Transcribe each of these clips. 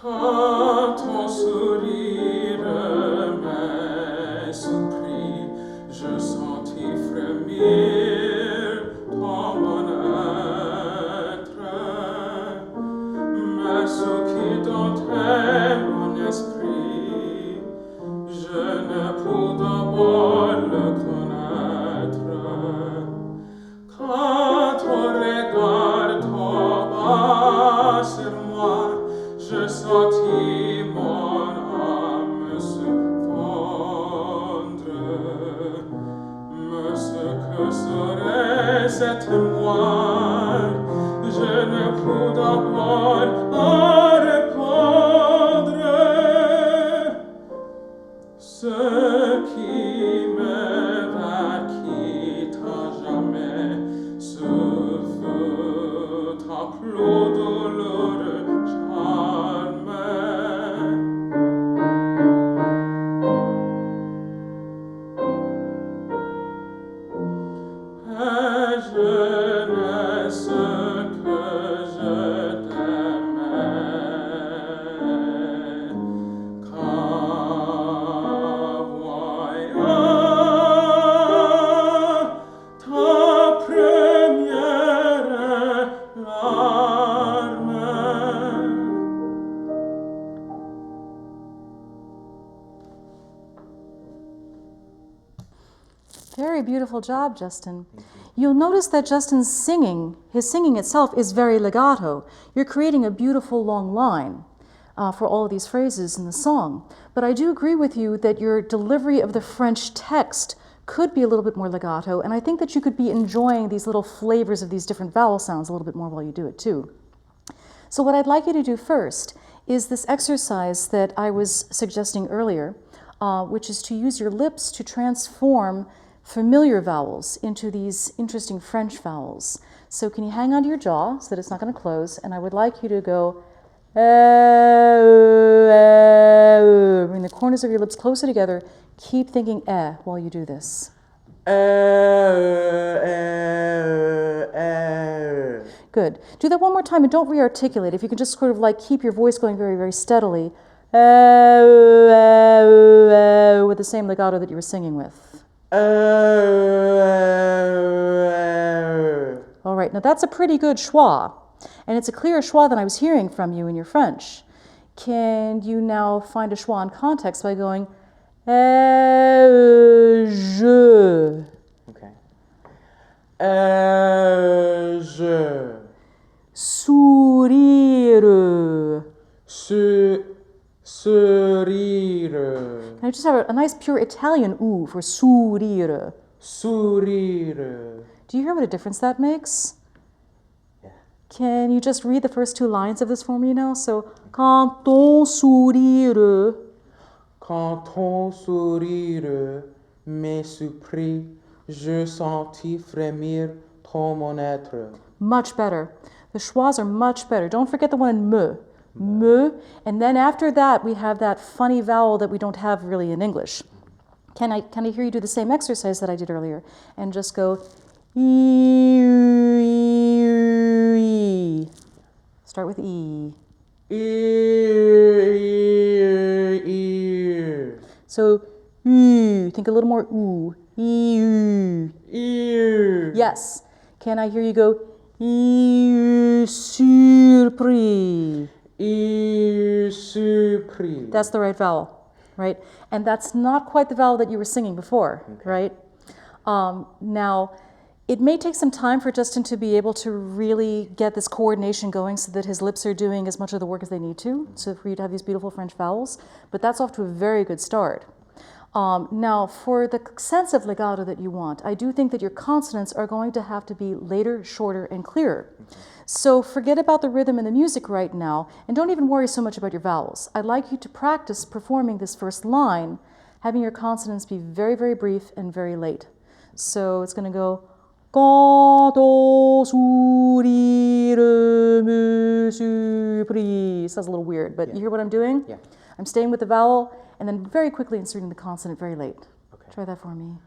Quand ton sourire me surprit, je sentis frémir dans mon être, mais ce qui domptait mon esprit, je ne pus d'abord le connaître. Quand ton regard tomba sur moi, je sentis mon âme se fondre. Mais ce que serait cette moi, je ne pus d'abord en répondre. Ce qui me vaquit à jamais, ce fut ta plus douloureux charme. Et je ne sais que je t'aimais, qu'en voyant ta première larme. Very beautiful job, Justin. You'll notice that Justin's singing, his singing itself is very legato. You're creating a beautiful long line for all of these phrases in the song. But I do agree with you that your delivery of the French text could be a little bit more legato, and I think that you could be enjoying these little flavors of these different vowel sounds a little bit more while you do it too. So what I'd like you to do first is this exercise that I was suggesting earlier, which is to use your lips to transform familiar vowels into these interesting French vowels. So can you hang onto your jaw so that it's not going to close? And I would like you to go, bring the corners of your lips closer together. Keep thinking while you do this. Good. Do that one more time and don't re-articulate. If you can just sort of like keep your voice going very, very steadily with the same legato that you were singing with. All right, now that's a pretty good schwa, and it's a clearer schwa than I was hearing from you in your French. Can you now find a schwa in context by going je? Okay. Je. Sourire. Sourire. Can I just have a nice pure Italian oo for sourire? Sourire. Do you hear what a difference that makes? Yeah. Can you just read the first two lines of this for me now? So, quand ton sourire. Quand ton sourire me surprit, je sentis frémir tout mon être. Much better. The schwas are much better. Don't forget the one in me. Me. And then after that, we have that funny vowel that we don't have really in English. Can I hear you do the same exercise that I did earlier? And just go, E. Start with E. Ear. So, think a little more oo. Ear. Yes. Can I hear you go, surpris? Surpris. That's the right vowel, right? And that's not quite the vowel that you were singing before, okay. Right? Now, it may take some time for Justin to be able to really get this coordination going so that his lips are doing as much of the work as they need to, so for you to have these beautiful French vowels. But that's off to a very good start. Now, for the sense of legato that you want, I do think that your consonants are going to have to be later, shorter, and clearer. So forget about the rhythm and the music right now, and don't even worry so much about your vowels. I'd like you to practice performing this first line, having your consonants be very, very brief and very late. So it's going to go, quand ton sourire me surprit. Sounds a little weird, but you hear what I'm doing? Yeah. I'm staying with the vowel, and then very quickly inserting the consonant very late. Okay. Try that for me.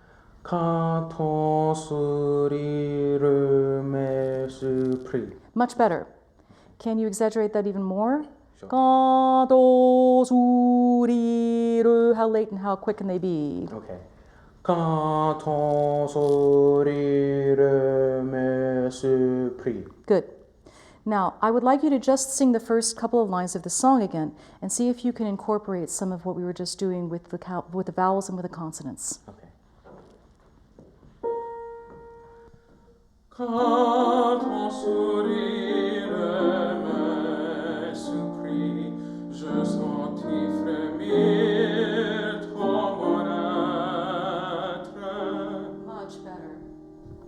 Quand ton sourire me surprit. Much better. Can you exaggerate that even more? Sure. Ka, do, su, ri, ru. How late and how quick can they be? Okay. Ka, to, so, ri, re, me, su, pri. Good. Now, I would like you to just sing the first couple of lines of the song again and see if you can incorporate some of what we were just doing with the vowels and with the consonants. Okay. Ka, to, so, ri, re, me, su, pri. Je sentis frémir ton bon être. Much better.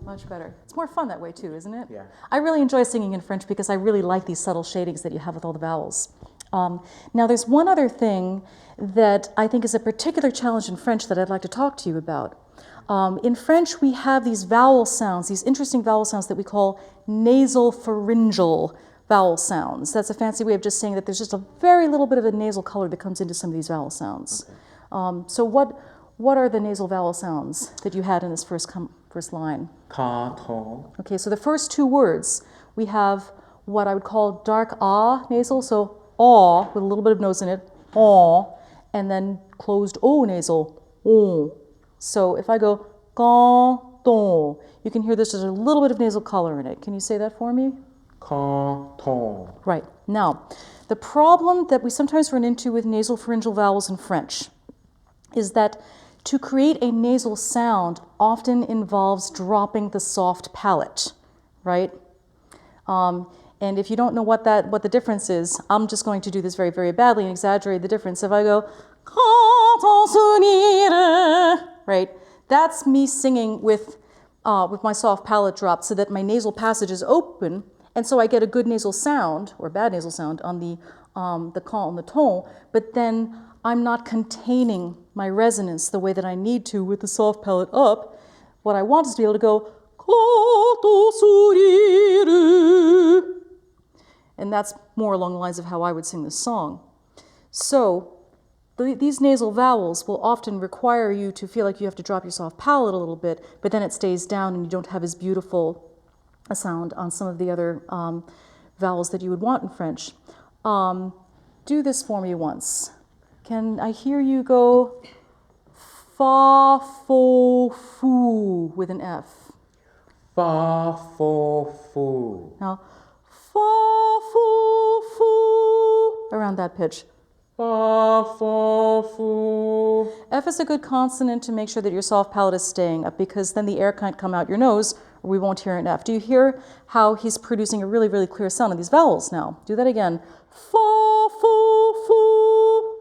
Much better. It's more fun that way too, isn't it? Yeah. I really enjoy singing in French because I really like these subtle shadings that you have with all the vowels. Now, there's one other thing that I think is a particular challenge in French that I'd like to talk to you about. In French, we have these vowel sounds, these interesting vowel sounds that we call nasal pharyngeal vowel sounds. That's a fancy way of just saying that there's just a very little bit of a nasal color that comes into some of these vowel sounds. Okay. So what are the nasal vowel sounds that you had in this first line? Ka, to. Okay, so the first two words, we have what I would call dark ah nasal, so aw with a little bit of nose in it, aw, and then closed o nasal, o. So if I go canton, you can hear there's just a little bit of nasal color in it. Can you say that for me? Canton. Right. Now, the problem that we sometimes run into with nasal pharyngeal vowels in French is that to create a nasal sound often involves dropping the soft palate, right? And if you don't know what the difference is, I'm just going to do this very, very badly and exaggerate the difference. If I go, right, that's me singing with my soft palate dropped so that my nasal passage is open, and so I get a good nasal sound, or bad nasal sound, on the con, on the ton, but then I'm not containing my resonance the way that I need to with the soft palate up. What I want is to be able to go, and that's more along the lines of how I would sing this song. So these nasal vowels will often require you to feel like you have to drop your soft palate a little bit, but then it stays down and you don't have as beautiful a sound on some of the other vowels that you would want in French. Do this for me once. Can I hear you go fa, fo, fu with an F? Fa, fo, fu. Now, fa, fo, fu, around that pitch. Fa, fo, fu. F is a good consonant to make sure that your soft palate is staying up, because then the air can't come out your nose or we won't hear an F. Do you hear how he's producing a really, really clear sound on these vowels now? Do that again. Fa, fo, fu.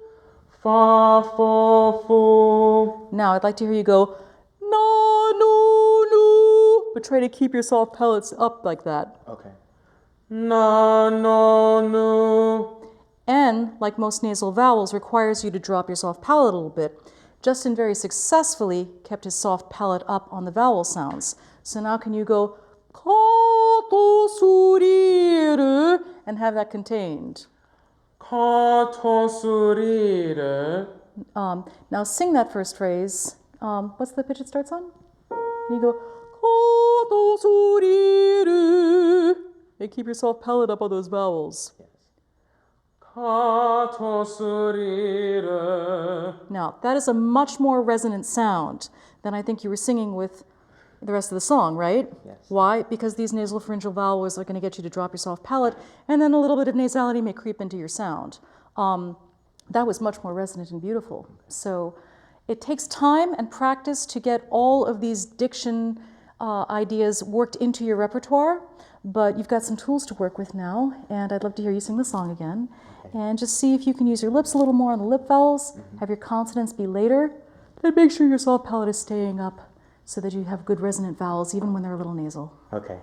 Fa, fo, fu. Now I'd like to hear you go na, no, no, but try to keep your soft palates up like that. Okay. Na, no, no. N, like most nasal vowels, requires you to drop your soft palate a little bit. Justin very successfully kept his soft palate up on the vowel sounds. So now can you go ka, to, su, ri, ru, and have that contained? Ka, to, su, ri, re. Now sing that first phrase. What's the pitch it starts on? And you go ka, to, su, ri, ru. And keep your soft palate up on those vowels. Yes. Ka, to, su, ri, re. Now, that is a much more resonant sound than I think you were singing with the rest of the song, right? Yes. Why? Because these nasal pharyngeal vowels are going to get you to drop your soft palate, and then a little bit of nasality may creep into your sound. That was much more resonant and beautiful. So it takes time and practice to get all of these diction ideas worked into your repertoire, but you've got some tools to work with now, and I'd love to hear you sing the song again. Okay. And just see if you can use your lips a little more on the lip vowels, have your consonants be later, then make sure your soft palate is staying up so that you have good resonant vowels even when they're a little nasal. Okay.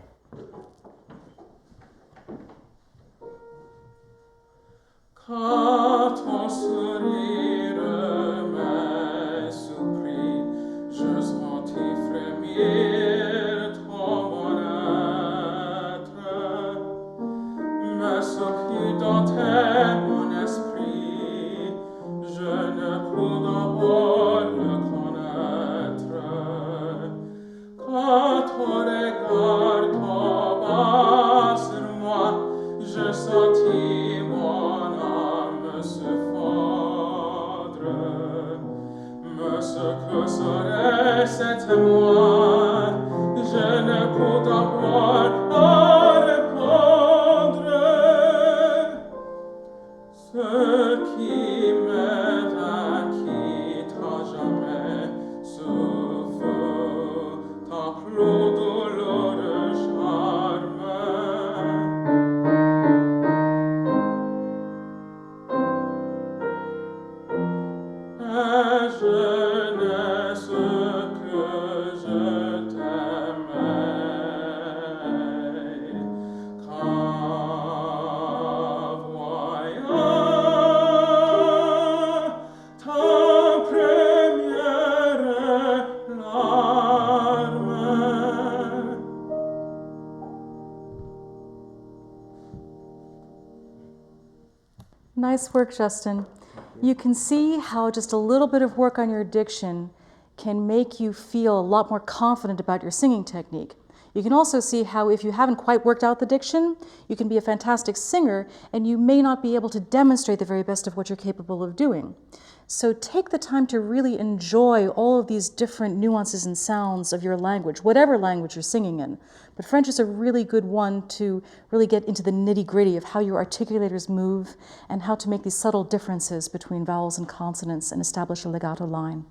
Ka, to, su, ri, re, me, su, pri. Je sentis frémir ton bon être. Me surprit dompter mon esprit. Je ne pus d'abord le connaître. Quand ton regard tomba sur moi, je sentis mon âme. tu serais cette moi, je ne peux d'abord à répondre. Ce qui me vainquit à jamais, souffre ta plus douloureux charme. Et je ne sais que je t'aimais, qu'en voyant ta première larme. Nice work, Justin. You can see how just a little bit of work on your diction can make you feel a lot more confident about your singing technique. You can also see how if you haven't quite worked out the diction, you can be a fantastic singer and you may not be able to demonstrate the very best of what you're capable of doing. So take the time to really enjoy all of these different nuances and sounds of your language, whatever language you're singing in. But French is a really good one to really get into the nitty-gritty of how your articulators move and how to make these subtle differences between vowels and consonants and establish a legato line.